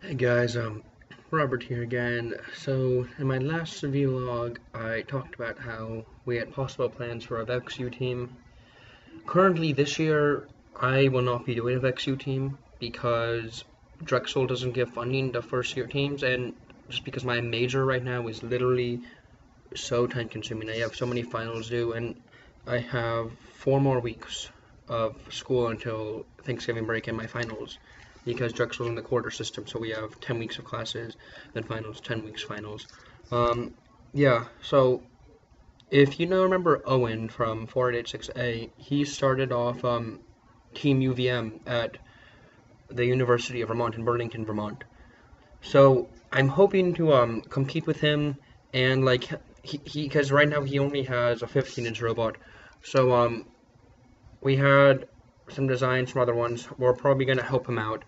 Hey guys, Robert here again. So in my last vlog, I talked about how we had possible plans for a VEXU team. Currently, this year, I will not be doing a VEXU team because Drexel doesn't give funding to first year teams, and just because my major right now is literally so time consuming. I have so many finals due, and I have 4 more weeks of school until Thanksgiving break and my finals because Drexel's in the quarter system, so we have 10 weeks of classes, then finals, 10 weeks finals. Um, yeah, so if you know, remember Owen from 4886A, he started off Team UVM at the University of Vermont in Burlington, Vermont. So I'm hoping to compete with him and like he because right now he only has a 15-inch robot. So we had some designs from other ones. We're probably gonna help him out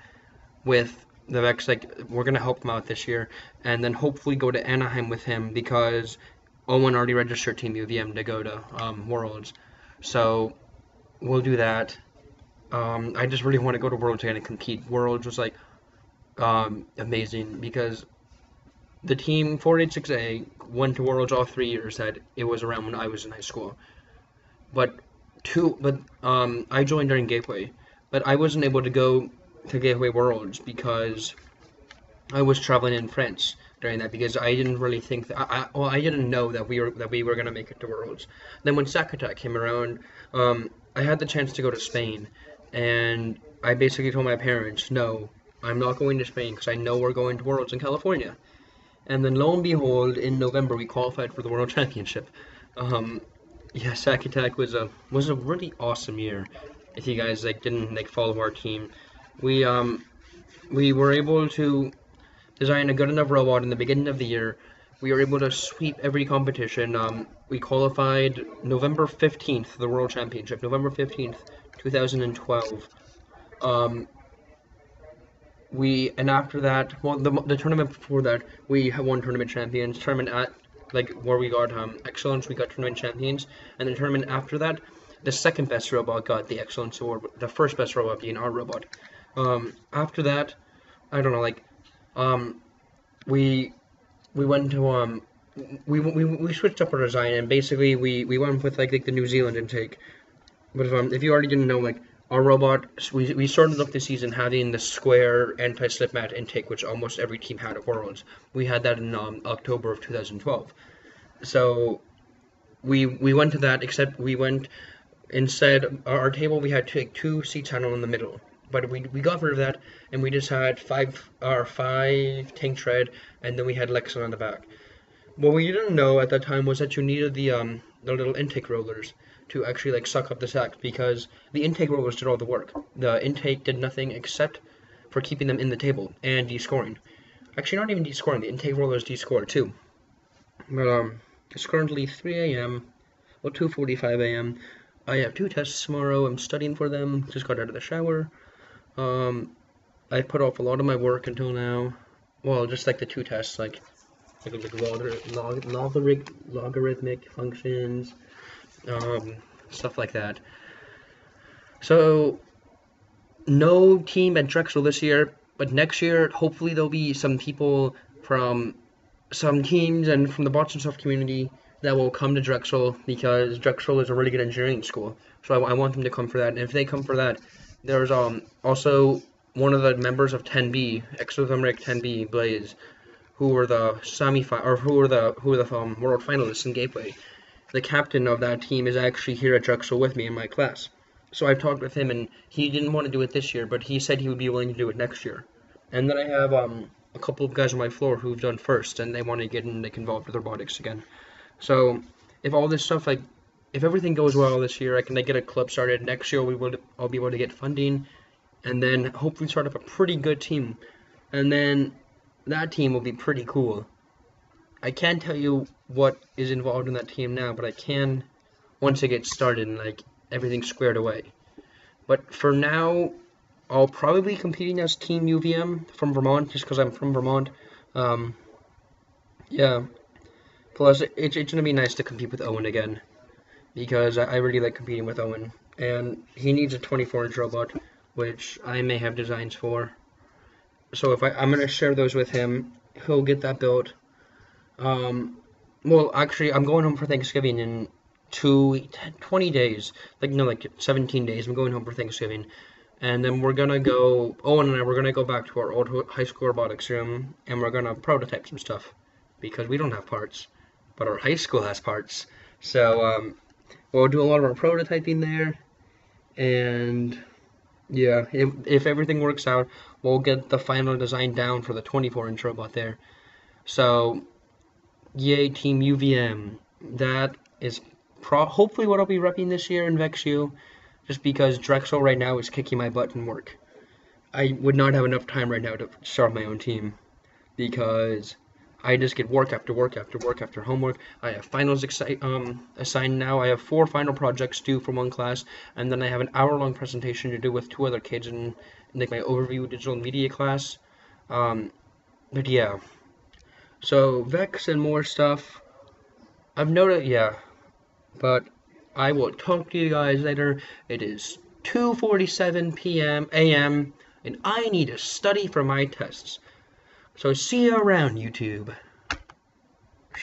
with the Vex. Like we're gonna help him out this year, and then hopefully go to Anaheim with him because Owen already registered Team UVM to go to Worlds. So we'll do that. I just really want to go to Worlds again and compete. Worlds was like amazing because the team 486A went to Worlds all 3 years that it was around when I was in high school. But I joined during Gateway, but I wasn't able to go to Gateway Worlds because I was traveling in France during that because I didn't really think that I didn't know that we were gonna make it to Worlds. Then when Sakuta came around, I had the chance to go to Spain, and I basically told my parents, no, I'm not going to Spain because I know we're going to Worlds in California. And then lo and behold, in November we qualified for the World Championship. Um, yeah, Sack Attack was a really awesome year. If you guys like didn't like follow our team, we um we were able to design a good enough robot in the beginning of the year. We were able to sweep every competition. We qualified November 15th, the World Championship, November 15th, 2012. Um, and after that, well, the tournament before that, we won tournament champions. Tournament at like where we got excellence, we got tournament champions, and the tournament after that, the second best robot got the excellence award. The first best robot being our robot. After that, I don't know, like um, we we went to we switched up our design and basically we went with like the New Zealand intake. But if you already didn't know, like our robot, we started off the season having the square anti-slip mat intake, which almost every team had at Worlds. We had that in October of 2012. So we went to that, except we went instead our table we had to take 2 seat channel in the middle. But we got rid of that and we just had five tank tread and then we had Lexan on the back. What we didn't know at that time was that you needed the little intake rollers to actually like suck up the sacks because the intake rollers did all the work. The intake did nothing except for keeping them in the table and descoring. Actually, not even descoring. The intake rollers descore too. But it's currently 3 a.m. Well, 2:45 a.m. I have 2 tests tomorrow. I'm studying for them. Just got out of the shower. Um, I put off a lot of my work until now. Well, just like the 2 tests, like logarithmic functions, stuff like that. So no team at Drexel this year, but next year hopefully there'll be some people from some teams and from the Boston Soft community that will come to Drexel because Drexel is a really good engineering school. So I want them to come for that. And if they come for that, there's also one of the members of 10B, Exothermic 10B, Blaze, who were the world finalists in Gateway. The captain of that team is actually here at Drexel with me in my class. So I've talked with him, and he didn't want to do it this year, but he said he would be willing to do it next year. And then I have a couple of guys on my floor who've done first, and they want to get involved with robotics again. So if all this stuff if everything goes well this year, I can get a club started. Next year I'll be able to get funding, and then hopefully start up a pretty good team, and then that team will be pretty cool. I can't tell you what is involved in that team now, but I can once it gets started and everything's squared away. But for now, I'll probably be competing as Team UVM from Vermont, just because I'm from Vermont. Um, yeah. Plus, it's gonna be nice to compete with Owen again, because I really like competing with Owen, and he needs a 24-inch robot, which I may have designs for. So if I'm gonna share those with him, he'll get that built. Well, actually, I'm going home for Thanksgiving in 20 days. Like, no, like 17 days. I'm going home for Thanksgiving. And then we're gonna go, Owen and I, we're gonna go back to our old high school robotics room and we're gonna prototype some stuff because we don't have parts, but our high school has parts. So, we'll do a lot of our prototyping there. And yeah, if everything works out, we'll get the final design down for the 24-inch robot there. So, yay, Team UVM. That is hopefully what I'll be repping this year in VEXU, just because Drexel right now is kicking my butt in work. I would not have enough time right now to start my own team, because I just get work after work after work after homework. I have finals assigned now. I have 4 final projects due for one class, and then I have an hour-long presentation to do with 2 other kids in like my overview digital media class. But yeah, so Vex and more stuff. I've noted, yeah, but I will talk to you guys later. It is 2:47 p.m. a.m. and I need to study for my tests. So see you around, YouTube.